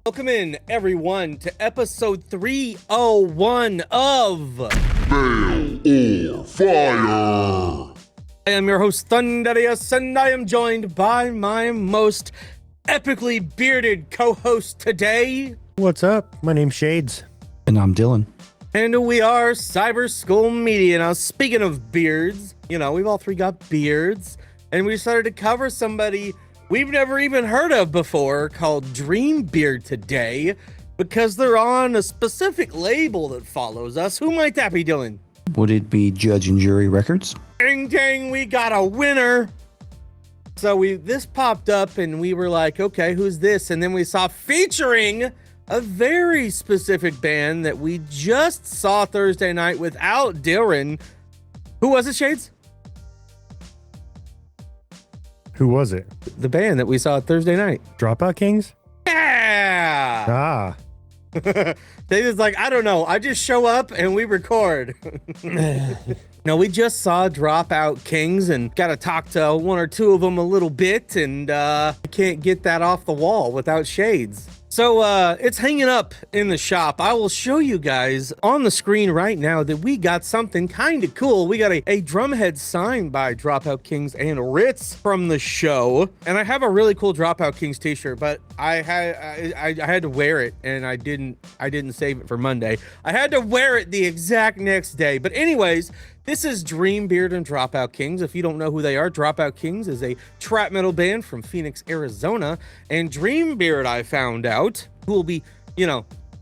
Welcome in, everyone, to episode 301 of Mail or Fire. I am your host, Thundy, and I am joined by my most epically bearded co-host today. What's up? My name's Shades. And I'm Dillon. And we are Cyber School Media. Now, speaking of beards, you know, we've all three got beards, and we decided to cover somebody we've never even heard of before called Dreambeard today because they're on a specific label that follows us. Who might that be, Dillon? Would it be Judge and Jury Records? Ding ding, we got a winner. So this popped up and we were like, okay, who's this? And then we saw featuring a very specific band that we just saw Thursday night without Dillon. Who was it, Shades? Who was it? The band that we saw Thursday night. Dropout Kings? Yeah! Ah. They was like, I don't know. I just show up and we record. No, we just saw Dropout Kings and got to talk to one or two of them a little bit, and can't get that off the wall without Shades. So it's hanging up in the shop. I will show you guys on the screen right now that we got something kind of cool. We got a drumhead signed by Dropout Kings and Ritz from the show. And I have a really cool Dropout Kings t-shirt, but I had to wear it, and I didn't save it for Monday. I had to wear it the exact next day. But anyways, this is Dreambeard and Dropout Kings. If you don't know who they are, Dropout Kings is a trap metal band from Phoenix, Arizona. And Dreambeard, I found out, who will be,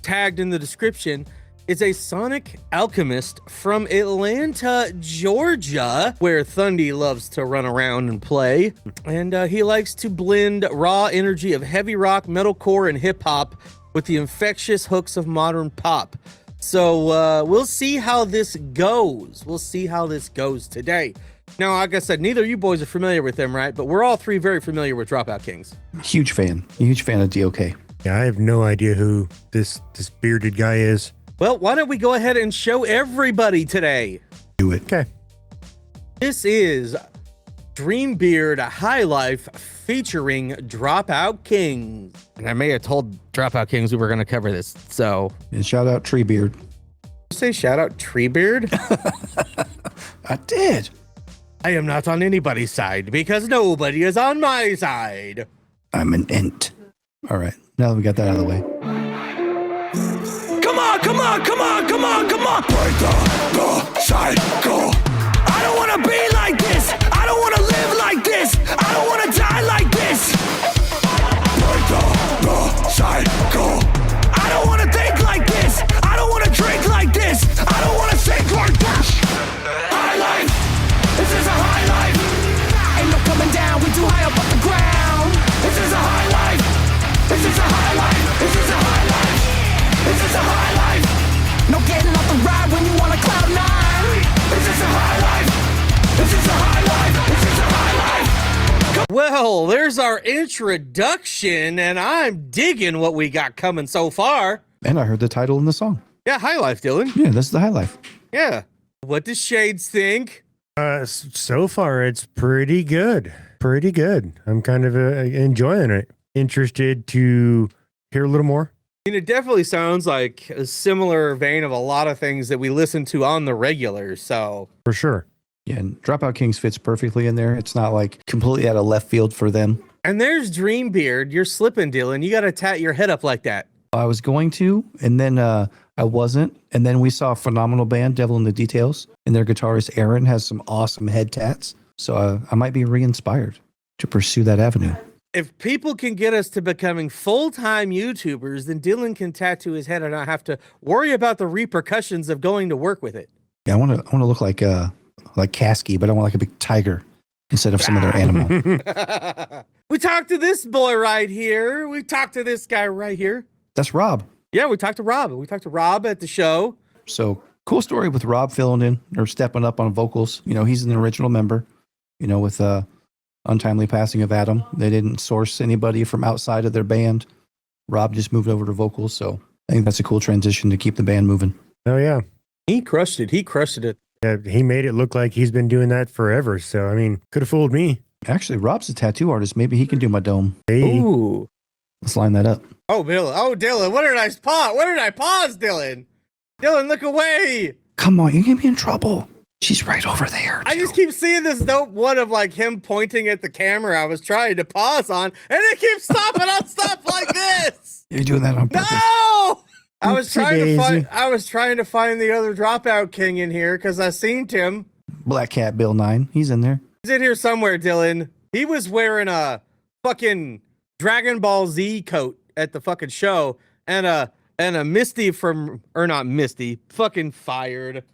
tagged in the description, is a sonic alchemist from Atlanta, Georgia, where Thundy loves to run around and play. And he likes to blend raw energy of heavy rock, metalcore, and hip-hop with the infectious hooks of modern pop. So we'll see how this goes. We'll see how this goes today. Now, like I said, neither of you boys are familiar with them, right? But we're all three very familiar with Dropout Kings. Huge fan of DOK. Yeah, I have no idea who this bearded guy is. Well, why don't we go ahead and show everybody today? Do it. Okay. This is Dreambeard High Life featuring Dropout Kings. And I may have told Dropout Kings we were going to cover this, so... And shout out Treebeard. You say shout out Treebeard? I did. I am not on anybody's side because nobody is on my side. I'm an ent. All right, now that we got that out of the way. Come on, come on, come on, come on, come on. Break the cycle. I don't want to be like this. I don't want to live like this. I don't want to die like this. Break the cycle. I don't want to think like this. I don't want to drink like this. I don't want to think like this. High life. This is a high life. Ain't no coming down. We too high up off the ground. This is a high life. This is a high life. This is a high life. This is a high life. No getting off the ride when you want a cloud nine. This is a high life. This is a high life. This is a high life. Well, there's our introduction, and I'm digging what we got coming so far. And I heard the title in the song. Yeah, High Life, Dillon. Yeah, this is the High Life. Yeah. What does Shades think? So far, it's pretty good. Pretty good. I'm kind of enjoying it. Interested to hear a little more. I mean, it definitely sounds like a similar vein of a lot of things that we listen to on the regular, so... For sure. Yeah, and Dropout Kings fits perfectly in there. It's not like completely out of left field for them. And there's Dreambeard. You're slipping, Dillon. You got to tat your head up like that. I was going to, and then I wasn't. And then we saw a phenomenal band, Devil in the Details, and their guitarist Aaron has some awesome head tats. So I might be re-inspired to pursue that avenue. If people can get us to becoming full-time YouTubers, then Dillon can tattoo his head and not have to worry about the repercussions of going to work with it. Yeah, I want to look like Kasky, but I want like a big tiger instead of some other animal. We talked to this boy right here. We talked to this guy right here. That's Rob. Yeah, we talked to Rob. We talked to Rob at the show. So cool story with Rob filling in or stepping up on vocals. He's an original member, with untimely passing of Adam. They didn't source anybody from outside of their band. Rob just moved over to vocals. So I think that's a cool transition to keep the band moving. Oh, yeah. He crushed it. He crushed it. Yeah, he made it look like he's been doing that forever. So, I mean, could have fooled me. Actually, Rob's a tattoo artist. Maybe he can do my dome. Hey. Ooh. Let's line that up. Oh, Bill. Oh, Dillon. What did I pause? What did I pause, Dillon? Dillon, look away. Come on, you get me in trouble. She's right over there. I just keep seeing this dope one of like him pointing at the camera I was trying to pause on, and it keeps stopping on stuff like this. You're doing that on purpose. No! I was trying to Oopsie-daisy. find the other Dropout King in here because I seen him. Black Cat Bill 9. He's in there. He's in here somewhere, Dillon. He was wearing a fucking Dragon Ball Z coat at the fucking show, and a Misty or not Misty, fucking fired.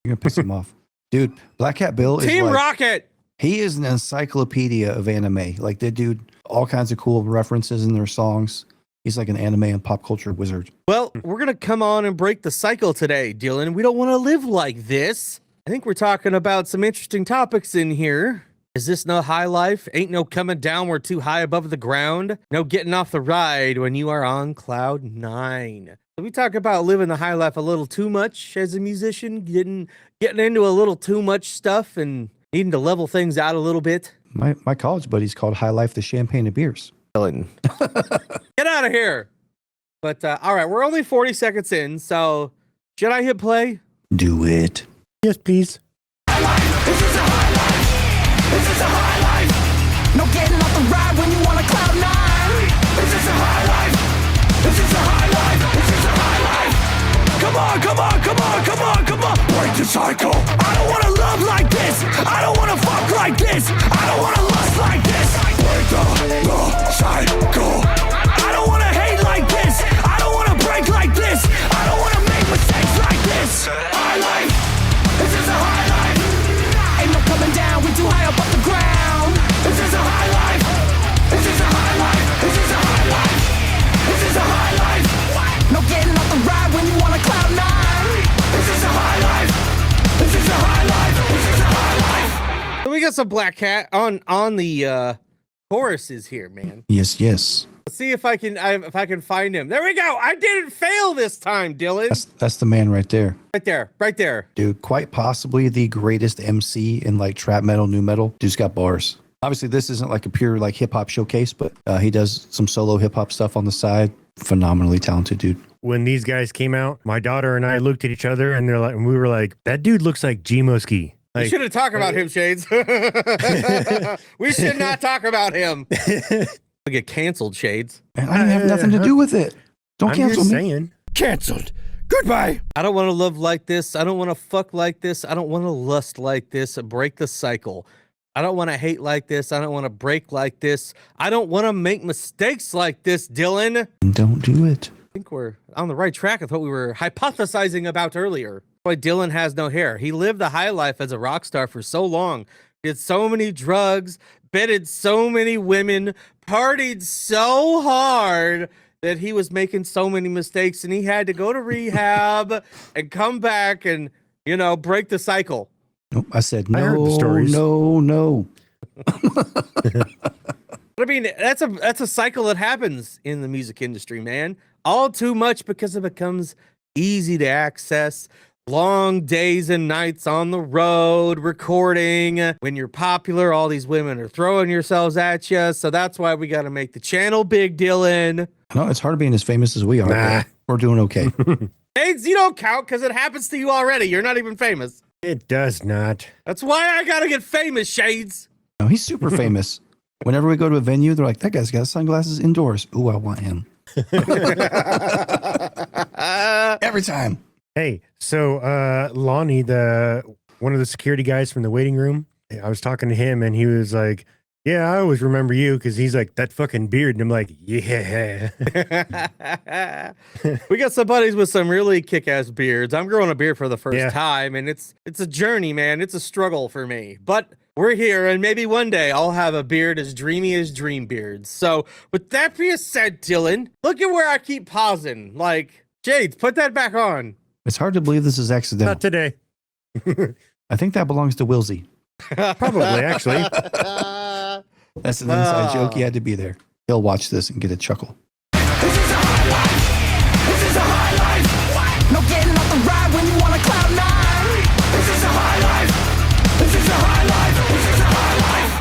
You're gonna piss him off. Dude, Black Cat Bill is Team like, Rocket. he is an encyclopedia of anime. Like, they do all kinds of cool references in their songs. He's like an anime and pop culture wizard. Well, we're going to come on and break the cycle today, Dillon. We don't want to live like this. I think we're talking about some interesting topics in here. Is this no high life? Ain't no coming down, we're too high above the ground. No getting off the ride when you are on cloud 9. So we talk about living the high life a little too much as a musician, getting into a little too much stuff and needing to level things out a little bit. My college buddy's called High Life the Champagne of Beers. Dillon. Get out of here. But all right, we're only 40 seconds in, so should I hit play? Do it. Yes, please. This is a high life. This is a high life. No getting off the ride when you want a cloud 9. This is a high life. This is a high life. This is a high life. Come on, come on, come on, come on, come on. Break the cycle. I don't want to love like this. I don't want to fuck like this. I don't want to lust like this. Break the cycle. I don't want to hate like this. I don't want to break like this. I don't want to make mistakes like this. High life. This is a high life. Ain't no coming down. We too high up off the ground. This is a high life. This is a high life. This is a high life. This is a high life. No getting off the ride when you want a cloud 9. This is a high life. This is a high life. This is a high life. So we got some Black Cat on the choruses here, man. Yes, yes. Let's see if I can find him. There we go. I didn't fail this time, Dillon. That's the man right there. Right there. Dude, quite possibly the greatest MC in like trap metal, new metal. Dude's got bars. Obviously, this isn't like a pure like hip hop showcase, but he does some solo hip hop stuff on the side. Phenomenally talented dude. When these guys came out, my daughter and I looked at each other and we were like, that dude looks like G-Moski. We Like, shouldn't talk about him, Shades. We should not talk about him. We'll get canceled, Shades. Man, I didn't have nothing to do with it. Don't I'm cancel just me. saying. Canceled. Goodbye. I don't want to live like this. I don't want to fuck like this. I don't want to lust like this. Break the cycle. I don't want to hate like this. I don't want to break like this. I don't want to make mistakes like this, Dillon. Don't do it. I think we're on the right track with what we were hypothesizing about earlier. Why Dillon has no hair. He lived the high life as a rock star for so long. Did so many drugs, bedded so many women, partied so hard that he was making so many mistakes and he had to go to rehab and come back and, break the cycle. Nope. I said I heard the no, stories. no. But I mean, that's a cycle that happens in the music industry, man. All too much because it becomes easy to access. Long days and nights on the road recording. When you're popular, all these women are throwing yourselves at you. So that's why we got to make the channel big, Dillon. No, it's hard being as famous as we are. Nah. But we're doing okay. Shades, you don't count because it happens to you already. You're not even famous. It does not. That's why I got to get famous, Shades. No, he's super famous. Whenever we go to a venue, they're like, that guy's got sunglasses indoors. Ooh, I want him. Every time. Hey, so Lonnie, one of the security guys from the waiting room, I was talking to him and he was like, yeah, I always remember you because he's like, that fucking beard. And I'm like, yeah. We got some buddies with some really kick-ass beards. I'm growing a beard for the first Yeah. time, and it's a journey, man. It's a struggle for me. But we're here, and maybe one day I'll have a beard as dreamy as dream beards. So with that being said, Dillon, look at where I keep pausing. Like, Shades, put that back on. It's hard to believe this is accidental. Not today. I think that belongs to Wilsey. Probably, actually. That's an inside joke. He had to be there. He'll watch this and get a chuckle. This is a high life. This is a high life. No getting off the ride when you want a cloud 9. This is a high life. This is a high life. This is a high life.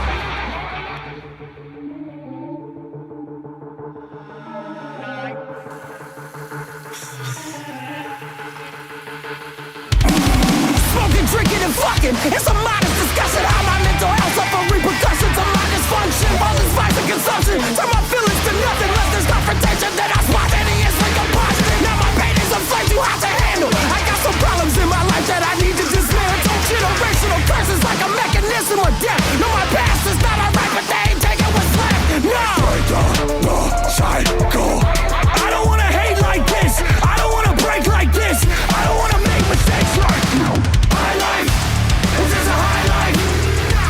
fucking. It's a modest discussion how my mental health suffer repercussions of my dysfunction. All this vice and consumption turn my feelings to nothing unless there's confrontation. Then I spontaneously combustion. Now my pain is a flame too hot to handle. I got some problems in my life that I need to dismantle. Generational curses like a mechanism of death. No, my past is not alright, but they ain't taking what's left. No! The cycle. I don't wanna hate like this. I don't wanna break like this. I don't wanna make mistakes like you. High life. This is a high life.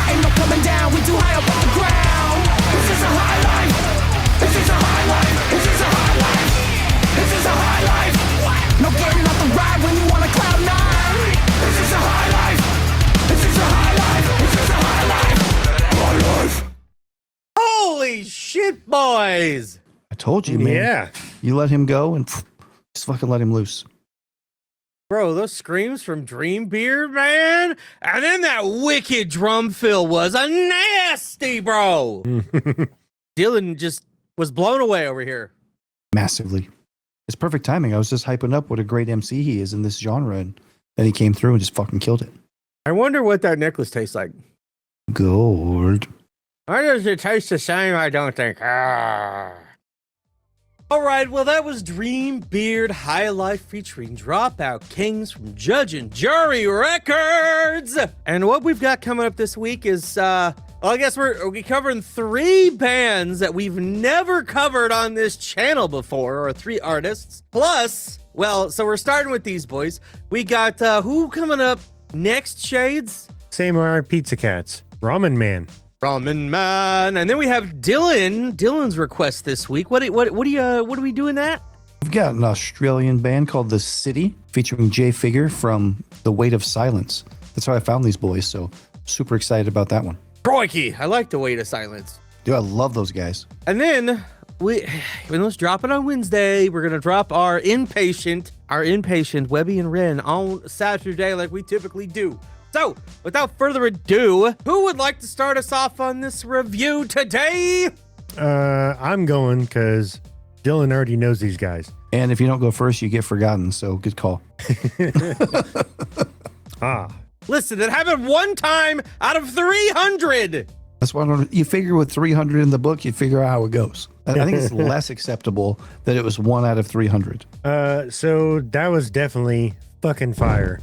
Ain't no coming down. We too high up on the ground. This is a high life. This is a high life. This is a high life. This is a high life. No getting off the ride when you want a cloud nine. This is a high life. This is a high life. This is a high life. High life. Holy shit, boys! I told you, man. Yeah. You let him go and just fucking let him loose. Bro, those screams from Dreambeard, man. And then that wicked drum fill was a nasty, bro. Dillon just was blown away over here. Massively. It's perfect timing. I was just hyping up what a great MC he is in this genre, and then he came through and just fucking killed it. I wonder what that necklace tastes like. Gold. Why does it taste the same? I don't think. All right, well, that was Dreambeard High Life featuring Dropout Kings from Judge and Jury Records. And what we've got coming up this week is, well, I guess we're covering 3 bands that we've never covered on this channel before, or 3 artists. Plus, well, so we're starting with these boys. We got who coming up next, Shades? Same our Pizza Cats. Ramen Man. Ramen Man, and then we have Dillon. Dillon's request this week. What are we doing that? We've got an Australian band called The City featuring Jay Figure from The Weight of Silence. That's how I found these boys, so super excited about that one. Crikey, I like the Weight of Silence. Dude, I love those guys. And then let's drop it on Wednesday. We're gonna drop our inpatient Webby and Ren on Saturday like we typically do. So, without further ado, who would like to start us off on this review today? I'm going because Dillon already knows these guys. And if you don't go first, you get forgotten, so good call. Listen, it happened one time out of 300. That's why you figure with 300 in the book, you figure out how it goes. I think it's less acceptable that it was 1 out of 300. So that was definitely fucking fire.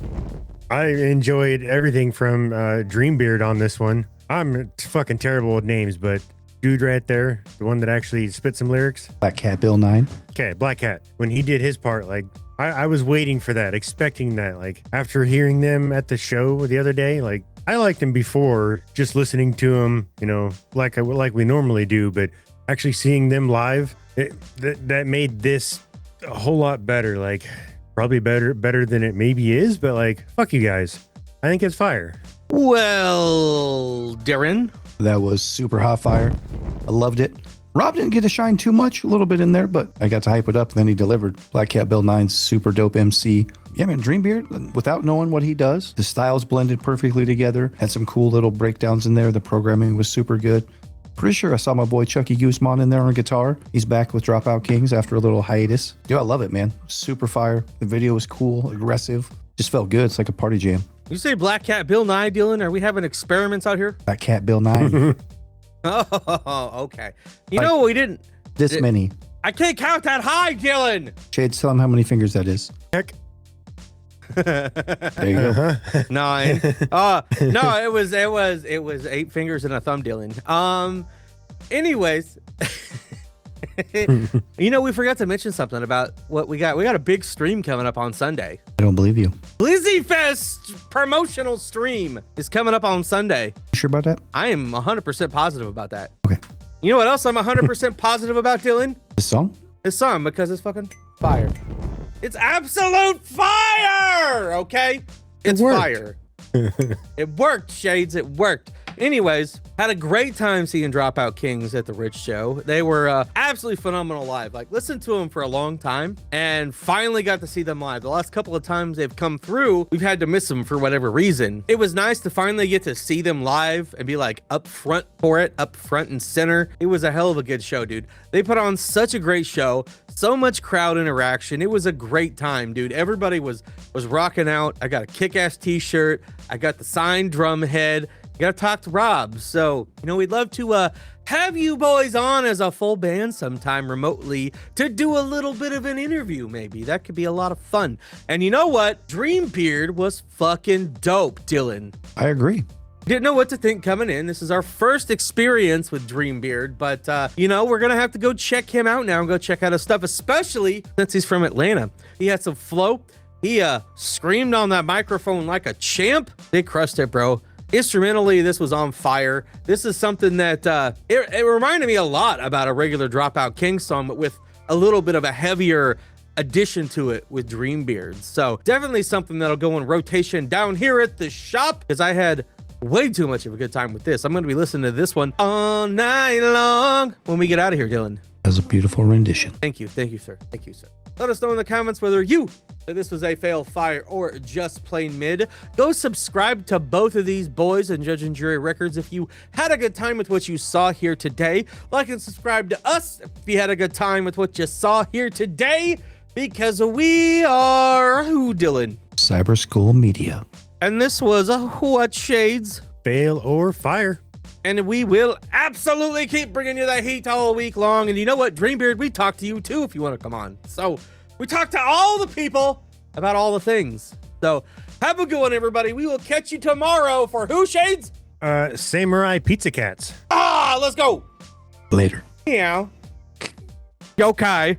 I enjoyed everything from Dreambeard on this one. I'm fucking terrible with names, but dude right there, the one that actually spit some lyrics. Black Cat Bill 9. Okay, Black Cat. When he did his part, like, I was waiting for that, expecting that. Like, after hearing them at the show the other day, like, I liked them before, just listening to them, you know, like we normally do, but actually seeing them live, that made this a whole lot better. Like, probably better than it maybe is, but like, fuck you guys. I think it's fire. Well, Darren. That was super hot fire. I loved it. Rob didn't get to shine too much, a little bit in there, but I got to hype it up, and then he delivered. Black Cat Bill 9's super dope MC. Yeah, man, Dreambeard, without knowing what he does, the styles blended perfectly together, had some cool little breakdowns in there. The programming was super good. Pretty sure I saw my boy Chucky Guzman in there on guitar. He's back with Dropout Kings after a little hiatus. Dude, I love it, man. Super fire. The video was cool, aggressive. Just felt good. It's like a party jam. You say Black Cat Bill 9, Dillon? Are we having experiments out here? Black Cat Bill 9. Oh, okay. You know, we didn't. This many. I can't count that high, Dillon. Shades, tell him how many fingers that is. Heck. There you go. 9. No, it was 8 fingers and a thumb, Dillon. Anyways, you know, we forgot to mention something about what we got. We got a big stream coming up on Sunday. I don't believe you. Blizzy Fest promotional stream is coming up on Sunday. You sure about that? I am 100% positive about that. Okay. You know what else I'm 100% positive about, Dillon? This song? This song, because it's fucking fire. It's absolute fire, okay? It's fire. It worked, Shades. It worked. Anyways, had a great time seeing Dropout Kings at the Rich Show. They were absolutely phenomenal live. Like, listened to them for a long time and finally got to see them live. The last couple of times they've come through, we've had to miss them for whatever reason. It was nice to finally get to see them live and be like up front for it, up front and center. It was a hell of a good show, dude. They put on such a great show. So much crowd interaction. It was a great time, dude. Everybody was rocking out. I got a kick-ass t-shirt. I got the signed drum head. You gotta talk to Rob. So, we'd love to have you boys on as a full band sometime remotely to do a little bit of an interview, maybe. That could be a lot of fun. And you know what? Dreambeard was fucking dope, Dillon. I agree. Didn't know what to think coming in. This is our first experience with Dreambeard, but we're gonna have to go check him out now and go check out his stuff, especially since he's from Atlanta. He had some flow. He screamed on that microphone like a champ. They crushed it, bro. Instrumentally, this was on fire. This is something that it reminded me a lot about a regular Dropout King song, but with a little bit of a heavier addition to it with Dreambeard. So definitely something that'll go in rotation down here at the shop, because I had way too much of a good time with this. I'm going to be listening to this one all night long when we get out of here, Dillon. That's a beautiful rendition. Thank you, sir. Thank you, sir. Let us know in the comments whether you think this was a fail, fire, or just plain mid. Go subscribe to both of these boys and Judge and Jury Records if you had a good time with what you saw here today. Like and subscribe to us if you had a good time with what you saw here today, because we are who, Dillon? Cyber School Media. And this was a What Shades? Fail or fire. And we will absolutely keep bringing you that heat all week long. And you know what, Dreambeard, we talk to you too if you want to come on. So we talk to all the people about all the things. So have a good one, everybody. We will catch you tomorrow for who, Shades? Samurai Pizza Cats. Let's go. Later. Meow. Yokai.